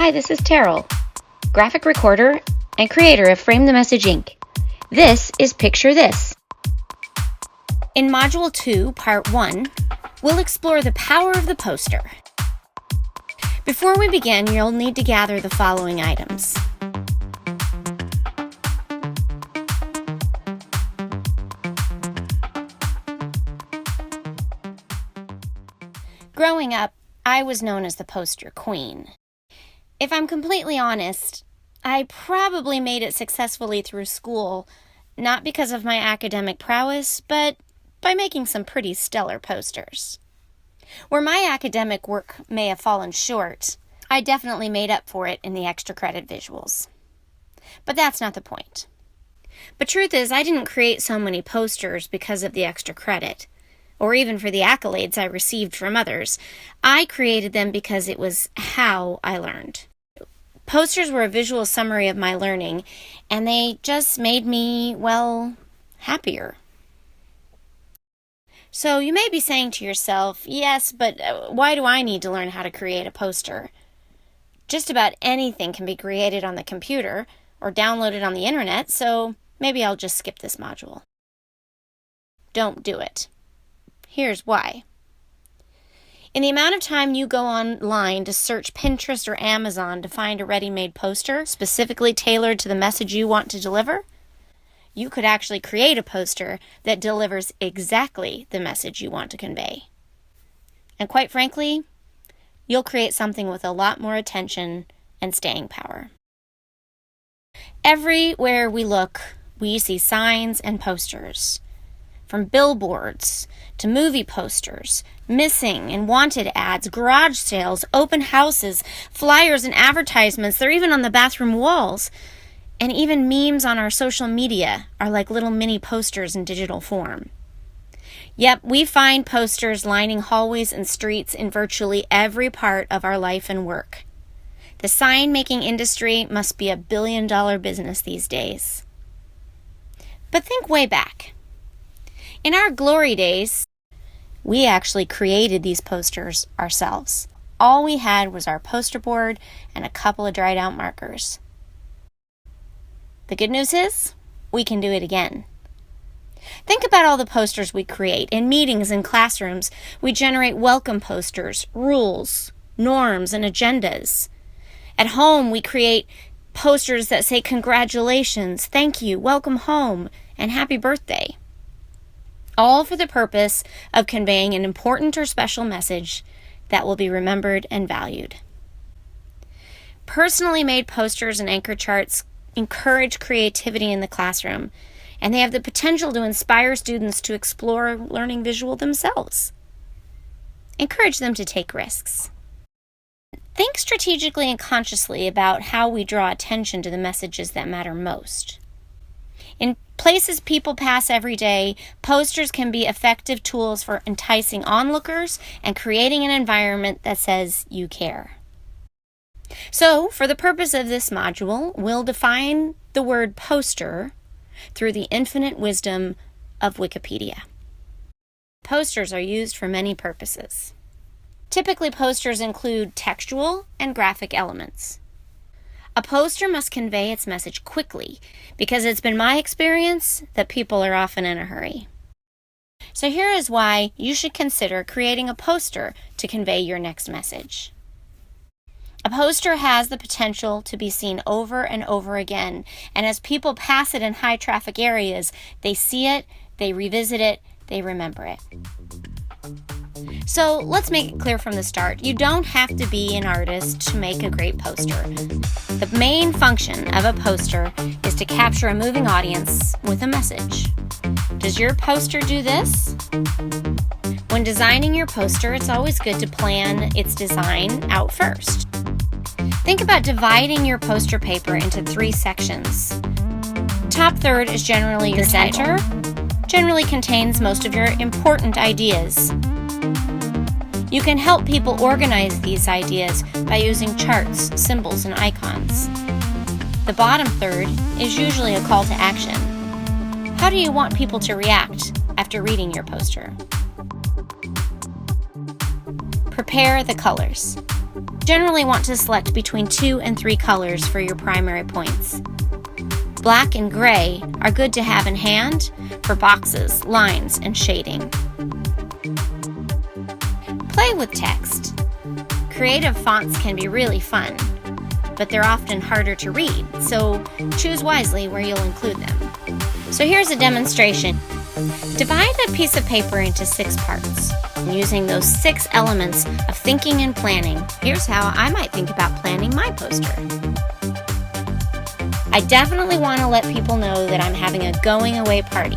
Hi, this is Terrell, graphic recorder and creator of Frame the Message Inc. This is Picture This. In Module 2, Part 1, we'll explore the power of the poster. Before we begin, you'll need to gather the following items. Growing up, I was known as the poster queen. If I'm completely honest, I probably made it successfully through school, not because of my academic prowess, but by making some pretty stellar posters. Where my academic work may have fallen short, I definitely made up for it in the extra credit visuals. But that's not the point. But truth is, I didn't create so many posters because of the extra credit, or even for the accolades I received from others. I created them because it was how I learned. Posters were a visual summary of my learning, and they just made me, well, happier. So you may be saying to yourself, yes, but why do I need to learn how to create a poster? Just about anything can be created on the computer or downloaded on the internet, so maybe I'll just skip this module. Don't do it. Here's why. In the amount of time you go online to search Pinterest or Amazon to find a ready-made poster specifically tailored to the message you want to deliver, you could actually create a poster that delivers exactly the message you want to convey. And quite frankly, you'll create something with a lot more attention and staying power. Everywhere we look, we see signs and posters. From billboards to movie posters, missing and wanted ads, garage sales, open houses, flyers and advertisements, they're even on the bathroom walls. And even memes on our social media are like little mini posters in digital form. Yep, we find posters lining hallways and streets in virtually every part of our life and work. The sign-making industry must be $1 billion business these days. But think way back. In our glory days, we actually created these posters ourselves. All we had was our poster board and a couple of dried out markers. The good news is, we can do it again. Think about all the posters we create. In meetings and classrooms, we generate welcome posters, rules, norms, and agendas. At home, we create posters that say congratulations, thank you, welcome home, and happy birthday. All for the purpose of conveying an important or special message that will be remembered and valued. Personally made posters and anchor charts encourage creativity in the classroom, and they have the potential to inspire students to explore learning visual themselves. Encourage them to take risks. Think strategically and consciously about how we draw attention to the messages that matter most. In places people pass every day, posters can be effective tools for enticing onlookers and creating an environment that says you care. So, for the purpose of this module, we'll define the word poster through the infinite wisdom of Wikipedia. Posters are used for many purposes. Typically, posters include textual and graphic elements. A poster must convey its message quickly because it's been my experience that people are often in a hurry. So here is why you should consider creating a poster to convey your next message. A poster has the potential to be seen over and over again, and as people pass it in high traffic areas, they see it, they revisit it, they remember it. So let's make it clear from the start. You don't have to be an artist to make a great poster. The main function of a poster is to capture a moving audience with a message. Does your poster do this? When designing your poster, it's always good to plan its design out first. Think about dividing your poster paper into 3 sections. Top third is generally your center. Generally contains most of your important ideas. You can help people organize these ideas by using charts, symbols, and icons. The bottom third is usually a call to action. How do you want people to react after reading your poster? Prepare the colors. Generally want to select between 2 and 3 colors for your primary points. Black and gray are good to have in hand for boxes, lines, and shading. Play with text. Creative fonts can be really fun, but they're often harder to read, so choose wisely where you'll include them. So here's a demonstration. Divide a piece of paper into 6 parts. Using those 6 elements of thinking and planning, here's how I might think about planning my poster. I definitely want to let people know that I'm having a going away party.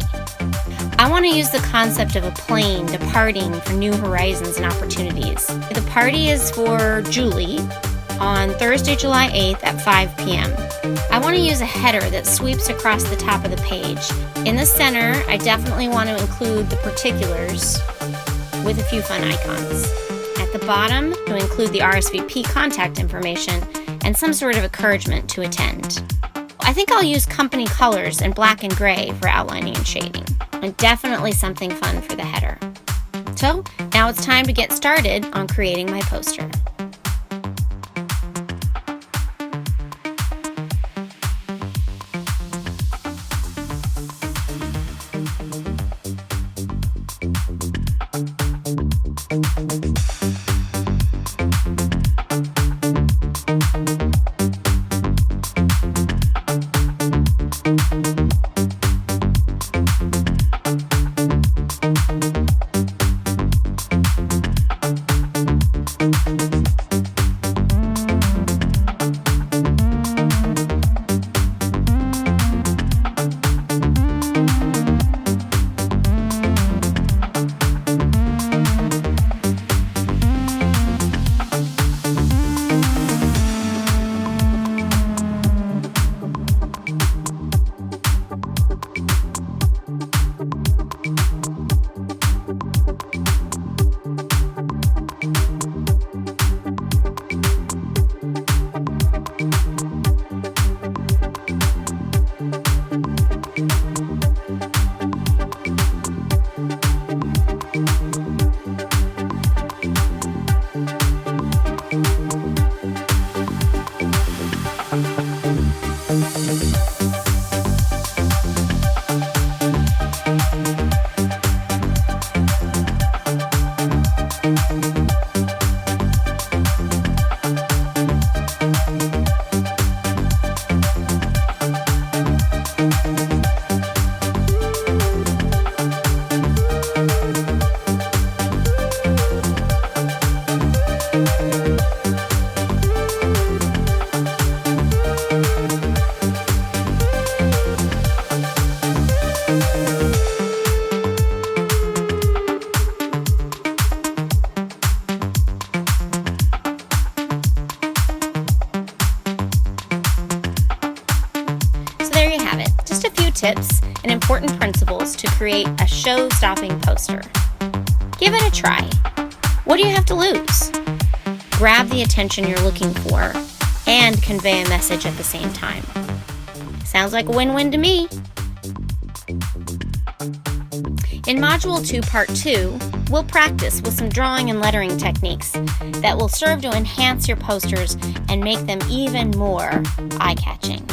I want to use the concept of a plane departing for new horizons and opportunities. The party is for Julie on Thursday, July 8th at 5 p.m. I want to use a header that sweeps across the top of the page. In the center, I definitely want to include the particulars with a few fun icons. At the bottom, to include the RSVP contact information and some sort of encouragement to attend. I think I'll use company colors and black and gray for outlining and shading, and definitely something fun for the header. So, now it's time to get started on creating my poster. Tips and important principles to create a show-stopping poster. Give it a try. What do you have to lose? Grab the attention you're looking for and convey a message at the same time. Sounds like a win-win to me. In Module 2, Part 2, we'll practice with some drawing and lettering techniques that will serve to enhance your posters and make them even more eye-catching.